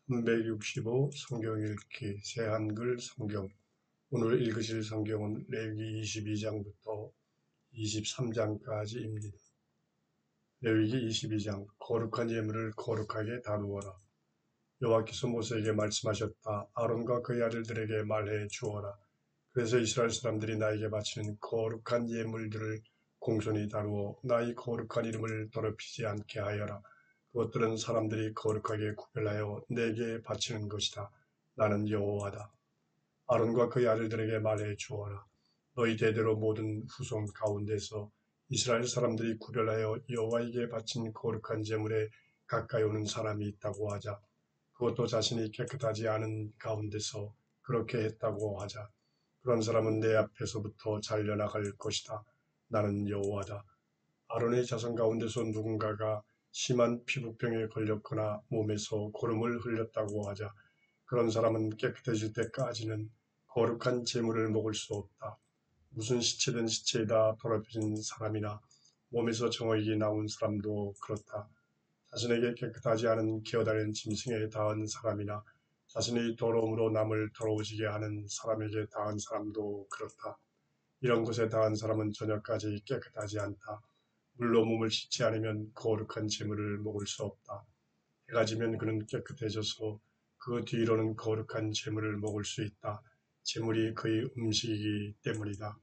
365 성경 읽기 새한글 성경. 오늘 읽으실 성경은 레위기 22장부터 23장까지입니다. 레위기 22장. 거룩한 예물을 거룩하게 다루어라. 여호와께서 모세에게 말씀하셨다. 아론과 그의 아들들에게 말해 주어라. 그래서 이스라엘 사람들이 나에게 바치는 거룩한 예물들을 공손히 다루어 나의 거룩한 이름을 더럽히지 않게 하여라. 그것들은 사람들이 거룩하게 구별하여 내게 바치는 것이다. 나는 여호와다. 아론과 그의 아들들에게 말해 주어라. 너희 대대로 모든 후손 가운데서 이스라엘 사람들이 구별하여 여호와에게 바친 거룩한 제물에 가까이 오는 사람이 있다고 하자. 그것도 자신이 깨끗하지 않은 가운데서 그렇게 했다고 하자. 그런 사람은 내 앞에서부터 잘려나갈 것이다. 나는 여호와다. 아론의 자손 가운데서 누군가가 심한 피부병에 걸렸거나 몸에서 고름을 흘렸다고 하자. 그런 사람은 깨끗해질 때까지는 거룩한 제물을 먹을 수 없다. 무슨 시체든 시체에다 더럽혀진 사람이나 몸에서 정액이 나온 사람도 그렇다. 자신에게 깨끗하지 않은 기어다니는 짐승에 닿은 사람이나 자신의 더러움으로 남을 더러워지게 하는 사람에게 닿은 사람도 그렇다. 이런 것에 닿은 사람은 저녁까지 깨끗하지 않다. 물로 몸을 씻지 않으면 거룩한 제물을 먹을 수 없다. 해가 지면 그는 깨끗해져서 그 뒤로는 거룩한 제물을 먹을 수 있다. 제물이 그의 음식이기 때문이다.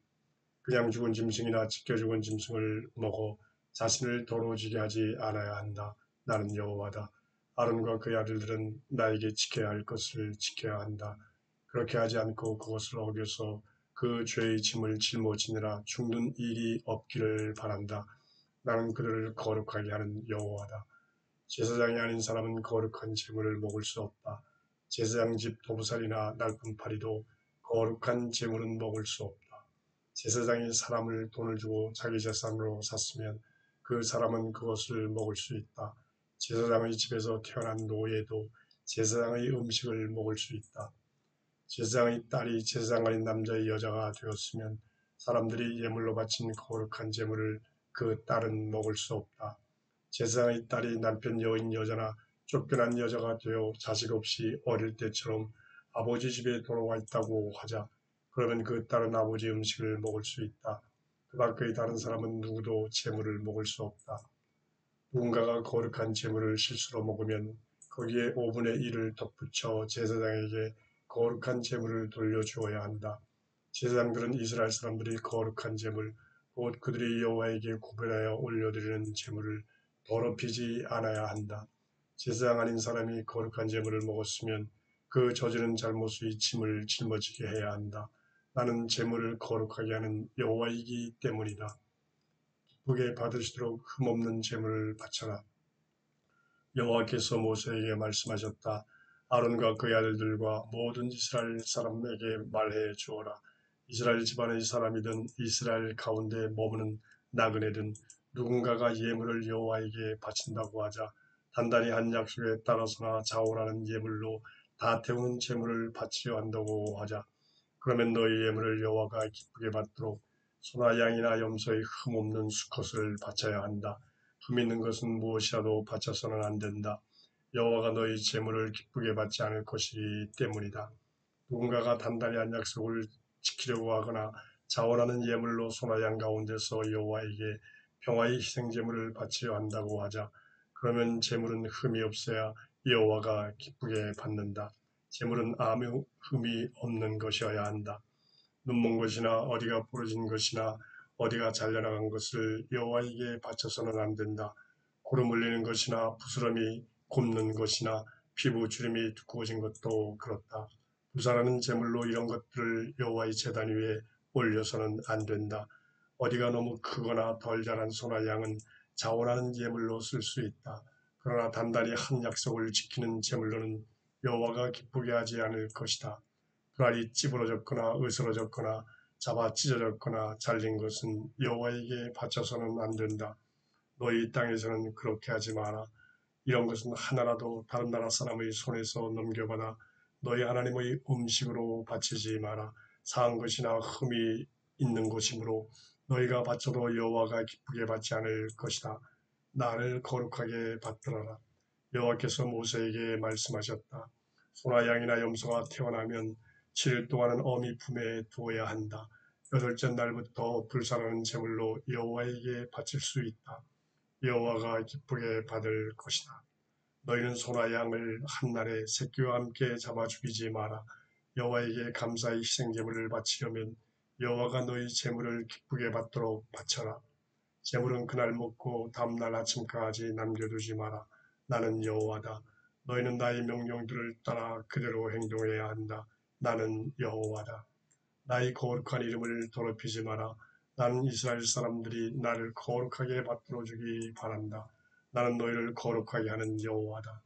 그냥 죽은 짐승이나 찢겨 죽은 짐승을 먹어 자신을 더러워지게 하지 않아야 한다. 나는 여호와다. 아론과 그의 아들들은 나에게 지켜야 할 것을 지켜야 한다. 그렇게 하지 않고 그것을 어겨서 그 죄의 짐을 짊어지느라 죽는 일이 없기를 바란다. 나는 그들을 거룩하게 하는 여호와다. 제사장이 아닌 사람은 거룩한 제물을 먹을 수 없다. 제사장 집 도부살이나 날품파리도 거룩한 제물은 먹을 수 없다. 제사장이 사람을 돈을 주고 자기 재산으로 샀으면 그 사람은 그것을 먹을 수 있다. 제사장의 집에서 태어난 노예도 제사장의 음식을 먹을 수 있다. 제사장의 딸이 제사장 아닌 남자의 여자가 되었으면 사람들이 예물로 바친 거룩한 제물을 그 딸은 먹을 수 없다. 제사장의 딸이 남편 여인 여자나 쫓겨난 여자가 되어 자식 없이 어릴 때처럼 아버지 집에 돌아와 있다고 하자. 그러면 그 딸은 아버지 음식을 먹을 수 있다. 그 밖의 다른 사람은 누구도 제물을 먹을 수 없다. 누군가가 거룩한 제물을 실수로 먹으면 거기에 5분의 1을 덧붙여 제사장에게 거룩한 제물을 돌려주어야 한다. 제사장들은 이스라엘 사람들이 거룩한 제물, 곧 그들이 여호와에게 구별하여 올려드리는 제물을 더럽히지 않아야 한다. 제사장 아닌 사람이 거룩한 제물을 먹었으면 그 저지른 잘못의 짐을 짊어지게 해야 한다. 나는 제물을 거룩하게 하는 여호와이기 때문이다. 기쁘게 받으시도록 흠없는 제물을 바쳐라. 여호와께서 모세에게 말씀하셨다. 아론과 그의 아들들과 모든 이스라엘 사람에게 말해 주어라. 이스라엘 집안의 사람이든 이스라엘 가운데 머무는 나그네든 누군가가 예물을 여호와에게 바친다고 하자. 단단히 한 약속에 따라서나 자원하는 예물로 다 태우는 제물을 바치려 한다고 하자. 그러면 너희 예물을 여호와가 기쁘게 받도록 소나 양이나 염소의 흠없는 수컷을 바쳐야 한다. 흠 있는 것은 무엇이라도 바쳐서는 안 된다. 여호와가 너희 제물을 기쁘게 받지 않을 것이기 때문이다. 누군가가 단단히 한 약속을 지키려고 하거나 자원하는 예물로 소나 양 가운데서 여호와에게 평화의 희생제물을 바치려 한다고 하자. 그러면 제물은 흠이 없어야 여호와가 기쁘게 받는다. 제물은 아무 흠이 없는 것이어야 한다. 눈먼 것이나 어디가 부러진 것이나 어디가 잘려나간 것을 여호와에게 바쳐서는 안 된다. 고름 흘리는 것이나 부스럼이 곱는 것이나 피부 주름이 두꺼워진 것도 그렇다. 부살하는 제물로 이런 것들을 여호와의 제단 위에 올려서는 안 된다. 어디가 너무 크거나 덜 자란 소나 양은 자원하는 예물로 쓸 수 있다. 그러나 단단히 한 약속을 지키는 제물로는 여호와가 기쁘게 하지 않을 것이다. 불알이 찌부러졌거나 으스러졌거나 잡아 찢어졌거나 잘린 것은 여호와에게 바쳐서는 안 된다. 너희 땅에서는 그렇게 하지 마라. 이런 것은 하나라도 다른 나라 사람의 손에서 넘겨받아 너희 하나님의 음식으로 바치지 마라. 상한 것이나 흠이 있는 것이므로 너희가 바쳐도 여호와가 기쁘게 받지 않을 것이다. 나를 거룩하게 받들어라. 여호와께서 모세에게 말씀하셨다. 소나 양이나 염소가 태어나면 7일 동안은 어미 품에 두어야 한다. 여덟째 날부터 불사르는 제물로 여호와에게 바칠 수 있다. 여호와가 기쁘게 받을 것이다. 너희는 소나 양을 한 날에 새끼와 함께 잡아 죽이지 마라. 여호와에게 감사의 희생제물을 바치려면 여호와가 너희 제물을 기쁘게 받도록 바쳐라. 제물은 그날 먹고 다음날 아침까지 남겨두지 마라. 나는 여호와다. 너희는 나의 명령들을 따라 그대로 행동해야 한다. 나는 여호와다. 나의 거룩한 이름을 더럽히지 마라. 나는 이스라엘 사람들이 나를 거룩하게 받들어 주기 바란다. 나는 너희를 거룩하게 하는 여호와다.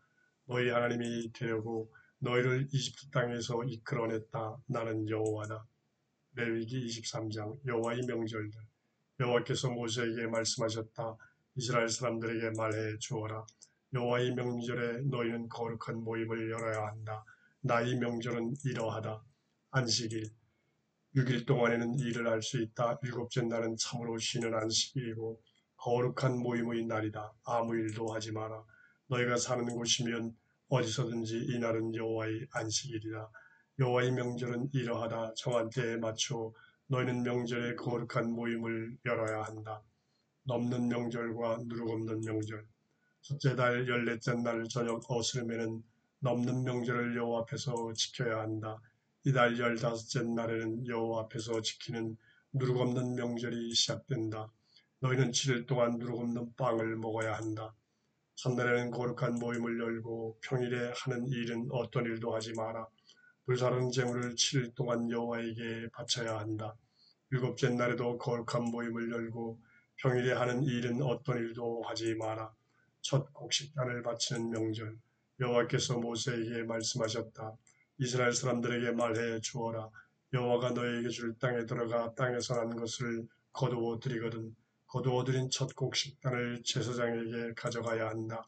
너희 하나님이 되려고 너희를 이집트 땅에서 이끌어냈다. 나는 여호와다. 레위기 23장 여호와의 명절들. 여호와께서 모세에게 말씀하셨다. 이스라엘 사람들에게 말해 주어라. 여호와의 명절에 너희는 거룩한 모임을 열어야 한다. 나의 명절은 이러하다. 안식일 6일 동안에는 일을 할 수 있다. 일곱째 날은 참으로 쉬는 안식일이고 거룩한 모임의 날이다. 아무 일도 하지 마라. 너희가 사는 곳이면 어디서든지 이 날은 여호와의 안식일이다. 여호와의 명절은 이러하다. 정한 때에 맞춰 너희는 명절에 거룩한 모임을 열어야 한다. 넘는 명절과 누룩 없는 명절. 첫째 달 14째 날 저녁 어스름에는 넘는 명절을 여호와 앞에서 지켜야 한다. 이달 15째 날에는 여호와 앞에서 지키는 누룩 없는 명절이 시작된다. 너희는 7일 동안 누룩 없는 빵을 먹어야 한다. 첫날에는 거룩한 모임을 열고 평일에 하는 일은 어떤 일도 하지 마라. 불사르는 제물을 7일 동안 여호와에게 바쳐야 한다. 일곱째 날에도 거룩한 모임을 열고 평일에 하는 일은 어떤 일도 하지 마라. 첫 곡식단을 바치는 명절. 여호와께서 모세에게 말씀하셨다. 이스라엘 사람들에게 말해 주어라. 여호와가 너희에게 줄 땅에 들어가 땅에서 난 것을 거두어 드리거든 거두어 드린 첫 곡식단을 제사장에게 가져가야 한다.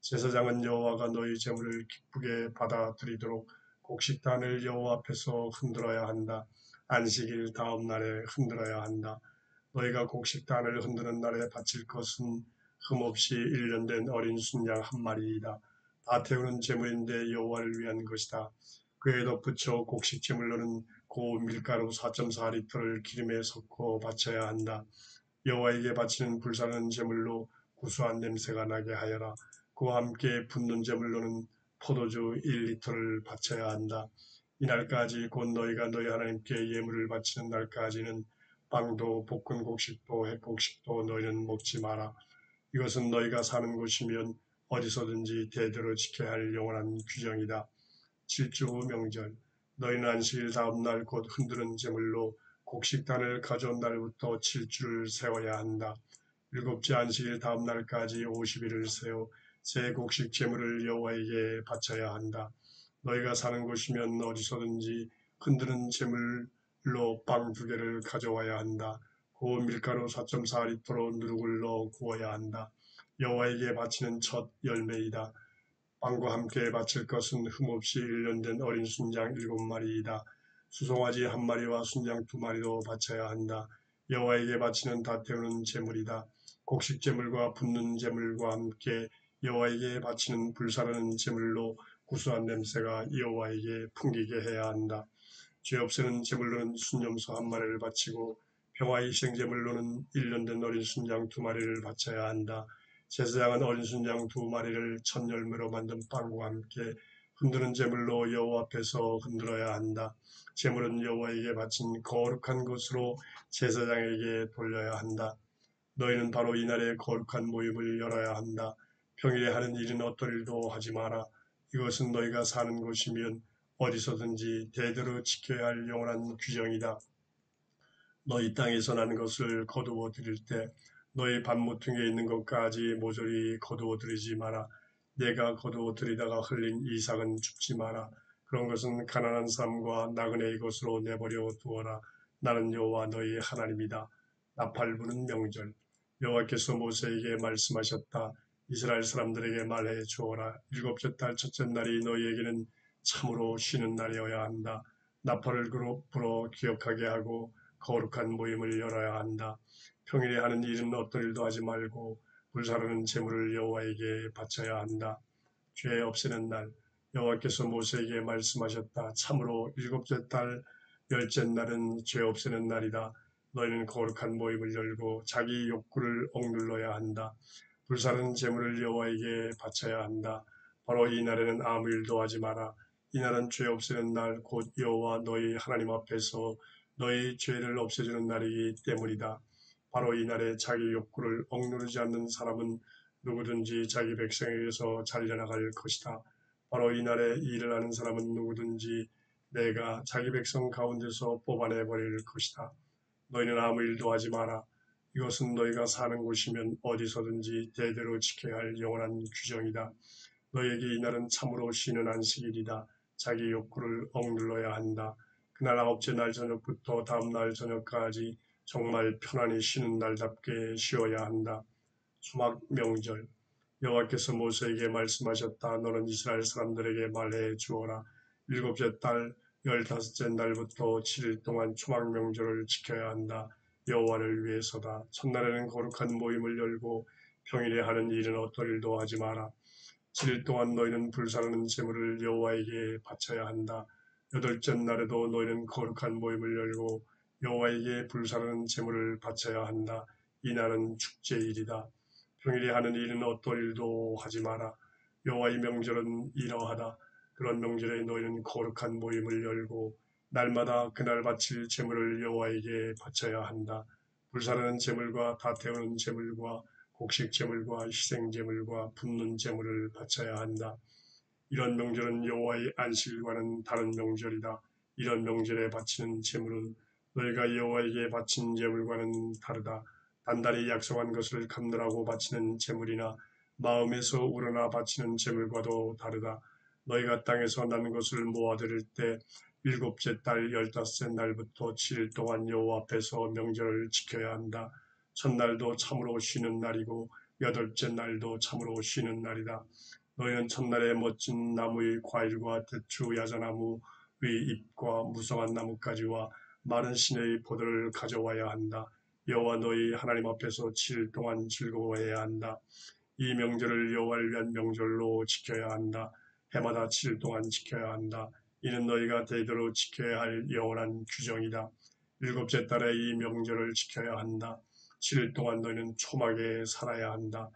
제사장은 여호와가 너희 제물을 기쁘게 받아들이도록 곡식단을 여호와 앞에서 흔들어야 한다. 안식일 다음 날에 흔들어야 한다. 너희가 곡식단을 흔드는 날에 바칠 것은 흠없이 1년 된 어린 순양 한 마리이다. 다 태우는 제물인데 여호와를 위한 것이다. 그에 덧붙여 곡식 제물로는 고운 밀가루 4.4리터를 기름에 섞어 바쳐야 한다. 여호와에게 바치는 불사르는 제물로 구수한 냄새가 나게 하여라. 그와 함께 붓는 제물로는 포도주 1리터를 바쳐야 한다. 이날까지 곧 너희가 너희 하나님께 예물을 바치는 날까지는 빵도 볶은 곡식도 햇곡식도 너희는 먹지 마라. 이것은 너희가 사는 곳이면 어디서든지 대대로 지켜야 할 영원한 규정이다. 7주 후 명절. 너희는 안식일 다음 날 곧 흔드는 제물로 곡식단을 가져온 날부터 7주를 세워야 한다. 일곱째 안식일 다음 날까지 50일을 세워 새 곡식 제물을 여호와에게 바쳐야 한다. 너희가 사는 곳이면 어디서든지 흔드는 제물로 빵 2개를 가져와야 한다. 고운 밀가루 4.4리터로 누룩을 넣어 구워야 한다. 여호와에게 바치는 첫 열매이다. 빵과 함께 바칠 것은 흠없이 1년 된 어린 순양 7마리이다. 수송아지 1마리와 순양 2마리도 바쳐야 한다. 여호와에게 바치는 다 태우는 제물이다. 곡식 제물과 붓는 제물과 함께 여호와에게 바치는 불사르는 제물로 구수한 냄새가 여호와에게 풍기게 해야 한다. 죄 없애는 제물로는 순염소 1마리를 바치고 평화의 희생제물로는 1년 된 어린 순양 2마리를 바쳐야 한다. 제사장은 어린 순양 2마리를 첫 열매로 만든 빵과 함께 흔드는 제물로 여호와 앞에서 흔들어야 한다. 제물은 여호와에게 바친 거룩한 것으로 제사장에게 돌려야 한다. 너희는 바로 이날에 거룩한 모임을 열어야 한다. 평일에 하는 일은 어떤 일도 하지 마라. 이것은 너희가 사는 곳이면 어디서든지 대대로 지켜야 할 영원한 규정이다. 너희 땅에서 난 것을 거두어 드릴 때 너희 밭모퉁이에 있는 것까지 모조리 거두어 드리지 마라. 내가 거두어 드리다가 흘린 이삭은 줍지 마라. 그런 것은 가난한 사람과 나그네의 것으로 내버려 두어라. 나는 여호와 너희 하나님이다. 나팔 부는 명절. 여호와께서 모세에게 말씀하셨다. 이스라엘 사람들에게 말해 주어라. 일곱째 달 첫째 날이 너희에게는 참으로 쉬는 날이어야 한다. 나팔을 불어 기억하게 하고 거룩한 모임을 열어야 한다. 평일에 하는 일은 어떤 일도 하지 말고 불사르는 제물을 여호와에게 바쳐야 한다. 죄 없애는 날. 여호와께서 모세에게 말씀하셨다. 참으로 일곱째 달 열째 날은 죄 없애는 날이다. 너희는 거룩한 모임을 열고 자기 욕구를 억눌러야 한다. 불사르는 제물을 여호와에게 바쳐야 한다. 바로 이 날에는 아무 일도 하지 마라. 이 날은 죄 없애는 날, 곧 여호와 너희 하나님 앞에서 너희 죄를 없애주는 날이기 때문이다. 바로 이 날에 자기 욕구를 억누르지 않는 사람은 누구든지 자기 백성에게서 잘려나갈 것이다. 바로 이 날에 이 일을 하는 사람은 누구든지 내가 자기 백성 가운데서 뽑아내버릴 것이다. 너희는 아무 일도 하지 마라. 이것은 너희가 사는 곳이면 어디서든지 대대로 지켜야 할 영원한 규정이다. 너희에게 이날은 참으로 쉬는 안식일이다. 자기 욕구를 억눌러야 한다. 그날 아홉째 날 저녁부터 다음 날 저녁까지 정말 편안히 쉬는 날답게 쉬어야 한다. 수막 명절. 여호와께서 모세에게 말씀하셨다. 너는 이스라엘 사람들에게 말해 주어라. 일곱째 달 열다섯째 날부터 7일 동안 초막 명절을 지켜야 한다. 여호와를 위해서다. 첫날에는 거룩한 모임을 열고 평일에 하는 일은 어떤 일도 하지 마라. 7일 동안 너희는 불사르는 제물을 여호와에게 바쳐야 한다. 여덟째 날에도 너희는 거룩한 모임을 열고 여호와에게 불사르는 제물을 바쳐야 한다. 이 날은 축제일이다. 평일에 하는 일은 어떤 일도 하지 마라. 여호와의 명절은 이러하다. 그런 명절에 너희는 거룩한 모임을 열고 날마다 그날 바칠 제물을 여호와에게 바쳐야 한다. 불사르는 제물과 다 태우는 제물과 곡식 제물과 희생 제물과 붓는 제물을 바쳐야 한다. 이런 명절은 여호와의 안식일과는 다른 명절이다. 이런 명절에 바치는 제물은 너희가 여호와에게 바친 제물과는 다르다. 단단히 약속한 것을 감느라고 바치는 제물이나 마음에서 우러나 바치는 제물과도 다르다. 너희가 땅에서 난 것을 모아들일 때 일곱째 달 열다섯째 날부터 7일 동안 여호와 앞에서 명절을 지켜야 한다. 첫날도 참으로 쉬는 날이고 여덟째 날도 참으로 쉬는 날이다. 너희는 첫날에 멋진 나무의 과일과 대추, 야자나무의 잎과 무성한 나뭇가지와 마른 시내의 포도를 가져와야 한다. 여호와 너희 하나님 앞에서 7일 동안 즐거워해야 한다. 이 명절을 여호와를 위한 명절로 지켜야 한다. 해마다 7일 동안 지켜야 한다. 이는 너희가 대대로 지켜야 할 영원한 규정이다. 일곱째 달에 이 명절을 지켜야 한다. 7일 동안 너희는 초막에 살아야 한다.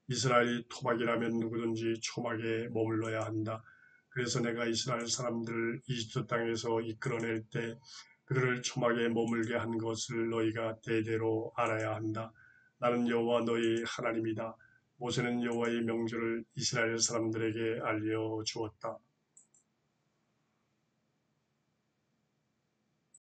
이스라엘이 토막이라면 누구든지 초막에 머물러야 한다. 그래서 내가 이스라엘 사람들을 이집트 땅에서 이끌어낼 때 그들을 초막에 머물게 한 것을 너희가 대대로 알아야 한다. 나는 여호와 너희 하나님이다. 모세는 여호와의 명절을 이스라엘 사람들에게 알려주었다.